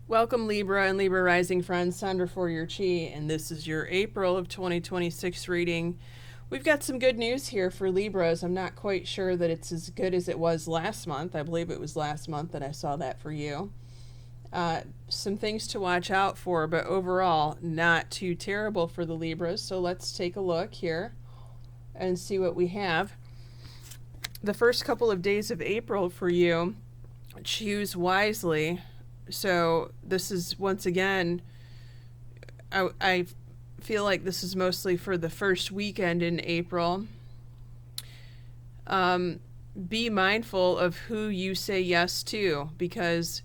Welcome Libra and Libra rising friends, Sondra for Your Chi, and this is your April of 2026 reading. We've got some good news here for Libras. I'm not quite sure that it's as good as it was last month. I believe it was last month that I saw that for you. Some things to watch out for, but overall not too terrible for the Libras. So let's take a look here and see what we have. The first couple of days of April for you, choose wisely. So this is, once again, I feel like this is mostly for the first weekend in April. Be mindful of who you say yes to, because,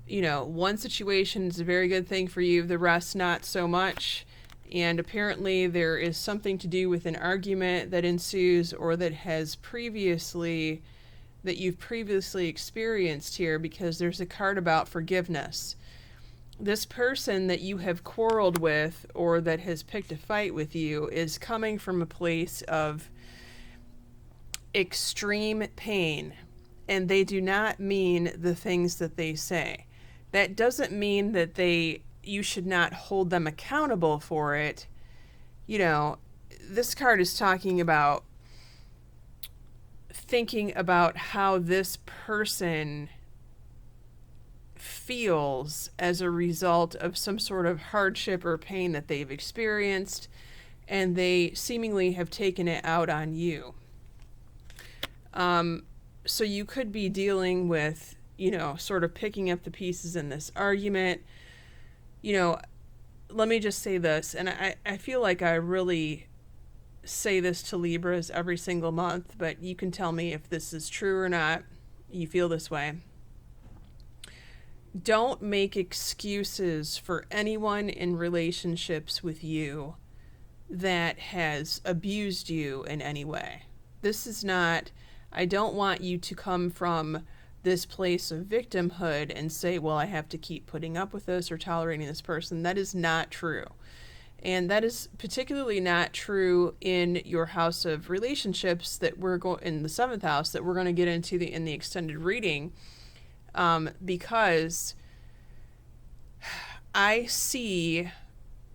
you know, one situation is a very good thing for you, the rest not so much. And apparently there is something to do with an argument that ensues or that you've previously experienced here, because there's a card about forgiveness. This person that you have quarreled with or that has picked a fight with you is coming from a place of extreme pain, and they do not mean the things that they say. That doesn't mean that you should not hold them accountable for it. You know, this card is talking about thinking about how this person feels as a result of some sort of hardship or pain that they've experienced, and they seemingly have taken it out on you. So you could be dealing with, you know, sort of picking up the pieces in this argument. You know, let me just say this, and I feel like I really say this to Libras every single month, but you can tell me if this is true or not. You feel this way. Don't make excuses for anyone in relationships with you that has abused you in any way. This is not, I don't want you to come from this place of victimhood and say, well, I have to keep putting up with this or tolerating this person. That is not true. And that is particularly not true in your house of relationships that we're going in the 7th house that we're going to get into in the extended reading, because I see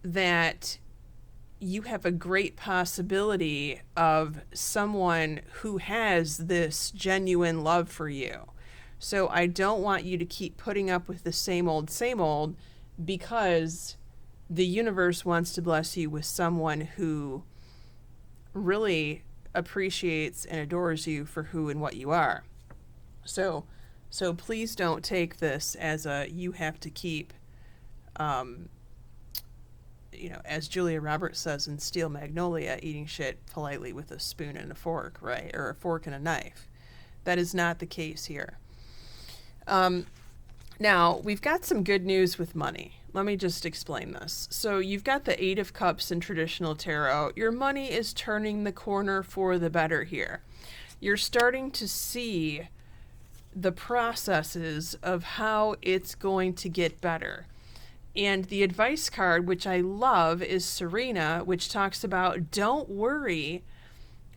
that you have a great possibility of someone who has this genuine love for you. So I don't want you to keep putting up with the same old, because the universe wants to bless you with someone who really appreciates and adores you for who and what you are. So please don't take this as you have to keep, you know, as Julia Roberts says in Steel Magnolia, eating shit politely with a spoon and a fork, right? Or a fork and a knife. That is not the case here. Now, we've got some good news with money. Let me just explain this. So you've got the 8 of Cups in traditional tarot. Your money is turning the corner for the better here. You're starting to see the processes of how it's going to get better. And the advice card, which I love, is Serena, which talks about don't worry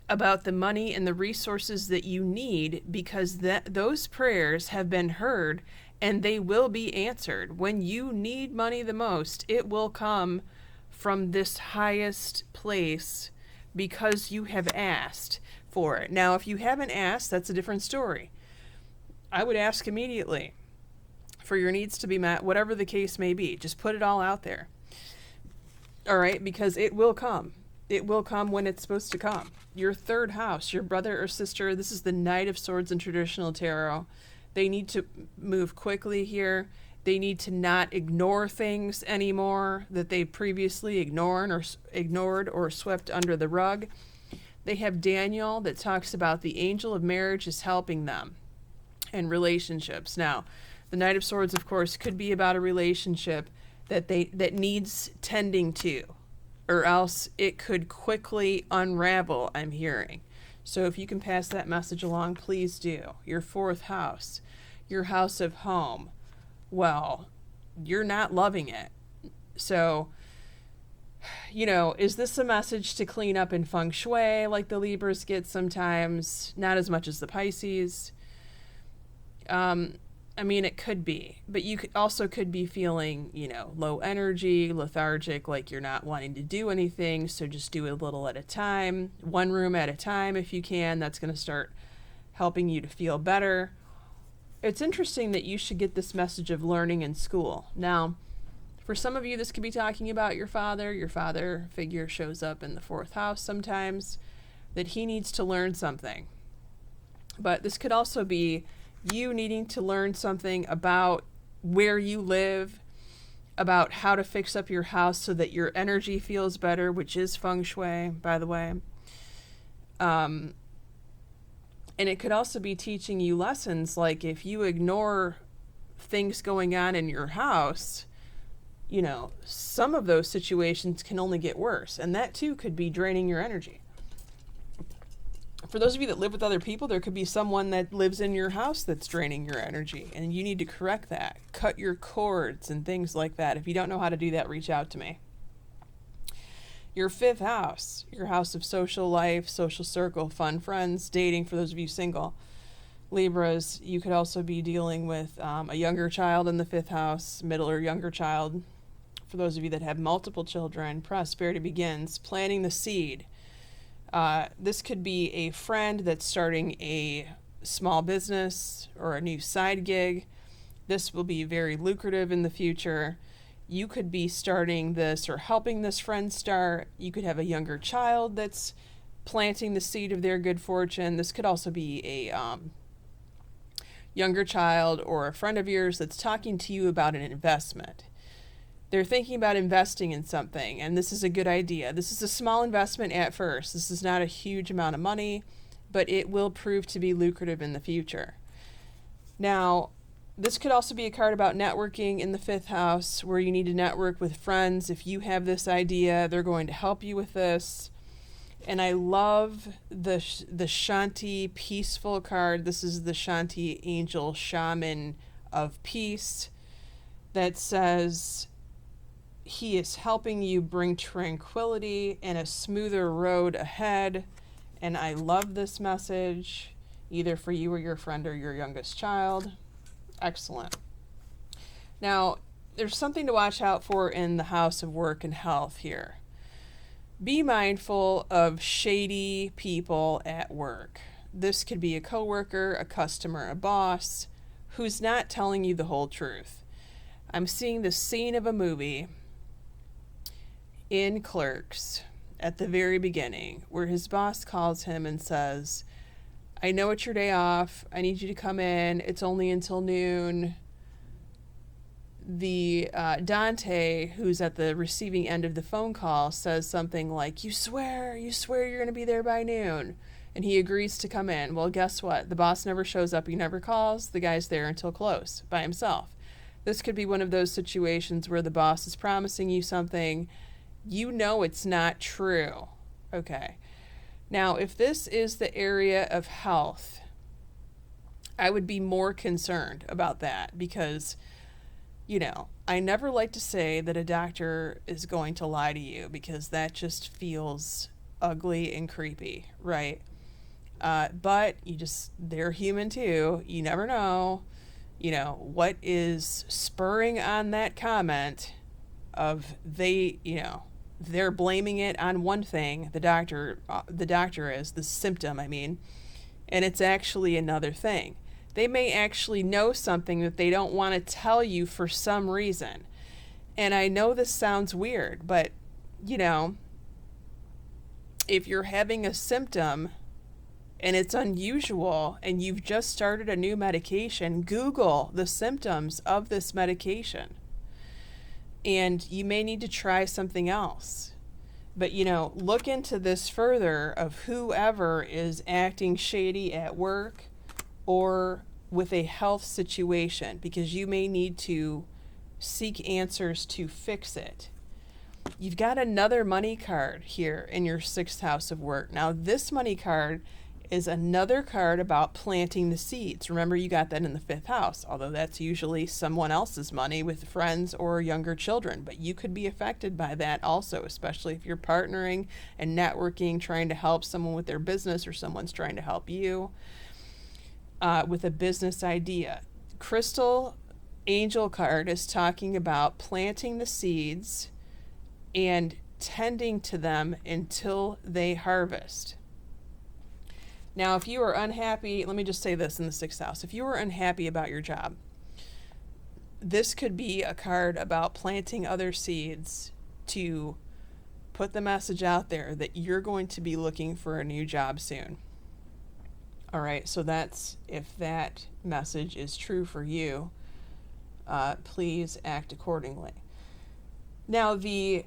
about the money and the resources that you need, because those prayers have been heard and they will be answered. When you need money the most, it will come from this highest place because you have asked for it. Now, if you haven't asked, that's a different story. I would ask immediately for your needs to be met, whatever the case may be. Just put it all out there. All right, because it will come. It will come when it's supposed to come. Your 3rd house, your brother or sister, this is the Knight of Swords in traditional tarot. They need to move quickly here. They need to not ignore things anymore that they previously ignored or swept under the rug. They have Daniel that talks about the angel of marriage is helping them in relationships. Now, the Knight of Swords, of course, could be about a relationship that needs tending to, or else it could quickly unravel, I'm hearing. So if you can pass that message along, please do. Your 4th house, your house of home. Well, you're not loving it. So, you know, is this a message to clean up in feng shui like the Libras get sometimes? Not as much as the Pisces. I mean, it could be, but you also could be feeling, low energy, lethargic, like you're not wanting to do anything. So just do a little at a time, one room at a time if you can. That's going to start helping you to feel better. It's interesting that you should get this message of learning in school. Now, for some of you, this could be talking about your father. Your father figure shows up in the fourth house sometimes, that he needs to learn something. But this could also be you needing to learn something about where you live, about how to fix up your house so that your energy feels better, which is feng shui, by the way. And it could also be teaching you lessons like if you ignore things going on in your house, some of those situations can only get worse. And that too could be draining your energy. For those of you that live with other people, there could be someone that lives in your house that's draining your energy, and you need to correct that. Cut your cords and things like that. If you don't know how to do that, reach out to me. Your fifth house, your house of social life, social circle, fun friends, dating, for those of you single. Libras, you could also be dealing with a younger child in the fifth house, middle or younger child. For those of you that have multiple children, prosperity begins, planting the seed. This could be a friend that's starting a small business or a new side gig. This will be very lucrative in the future. You could be starting this or helping this friend start. You could have a younger child that's planting the seed of their good fortune. This could also be a younger child or a friend of yours that's talking to you about an investment. They're thinking about investing in something, and this is a good idea. This is a small investment at first. This is not a huge amount of money, but it will prove to be lucrative in the future. Now, this could also be a card about networking in the fifth house, where you need to network with friends. If you have this idea, they're going to help you with this. And I love the Shanti Peaceful card. This is the Shanti Angel Shaman of Peace that says, he is helping you bring tranquility and a smoother road ahead. And I love this message, either for you or your friend or your youngest child. Excellent. Now, there's something to watch out for in the house of work and health here. Be mindful of shady people at work. This could be a coworker, a customer, a boss who's not telling you the whole truth. I'm seeing the scene of a movie in Clerks at the very beginning where his boss calls him and says, I know it's your day off. I need you to come in. It's only until noon. The Dante, who's at the receiving end of the phone call, says something like, you swear you're going to be there by noon. And he agrees to come in. Well, guess what? The boss never shows up. He never calls. The guy's there until close by himself. This could be one of those situations where the boss is promising you something. You know it's not true. Okay. Now, if this is the area of health, I would be more concerned about that because, I never like to say that a doctor is going to lie to you because that just feels ugly and creepy, right? But they're human too. You never know, what is spurring on that comment of they're blaming it on one thing, the doctor is, the symptom, and it's actually another thing. They may actually know something that they don't want to tell you for some reason. And I know this sounds weird, but, if you're having a symptom and it's unusual and you've just started a new medication, Google the symptoms of this medication. And you may need to try something else. But, look into this further of whoever is acting shady at work or with a health situation, because you may need to seek answers to fix it. You've got another money card here in your sixth house of work. Now, this money card is another card about planting the seeds. Remember, you got that in the fifth house, although that's usually someone else's money with friends or younger children. But you could be affected by that also, especially if you're partnering and networking, trying to help someone with their business or someone's trying to help you with a business idea. Crystal Angel card is talking about planting the seeds and tending to them until they harvest. Now, if you are unhappy, let me just say this in the 6th house. If you are unhappy about your job, this could be a card about planting other seeds to put the message out there that you're going to be looking for a new job soon. All right, so that's, if that message is true for you, please act accordingly. Now, the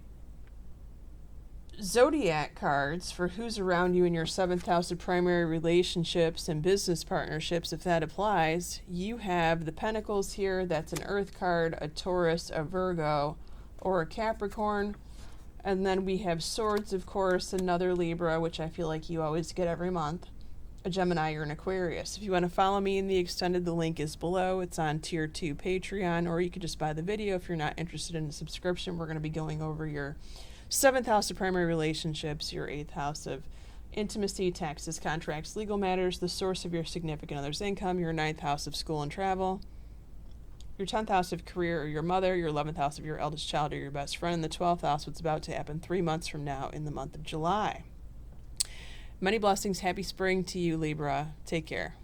zodiac cards for who's around you in your 7th house of primary relationships and business partnerships, if that applies, you have the Pentacles here. That's an Earth card, a Taurus, a Virgo, or a Capricorn. And then we have Swords, of course, another Libra, which I feel like you always get every month, a Gemini, or an Aquarius. If you want to follow me in the extended, the link is below. It's on Tier 2 Patreon, or you could just buy the video if you're not interested in a subscription. We're going to be going over your 7th house of primary relationships, your 8th house of intimacy, taxes, contracts, legal matters, the source of your significant other's income, your 9th house of school and travel, your 10th house of career or your mother, your 11th house of your eldest child or your best friend, and the 12th house, what's about to happen 3 months from now in the month of July. Many blessings. Happy spring to you, Libra. Take care.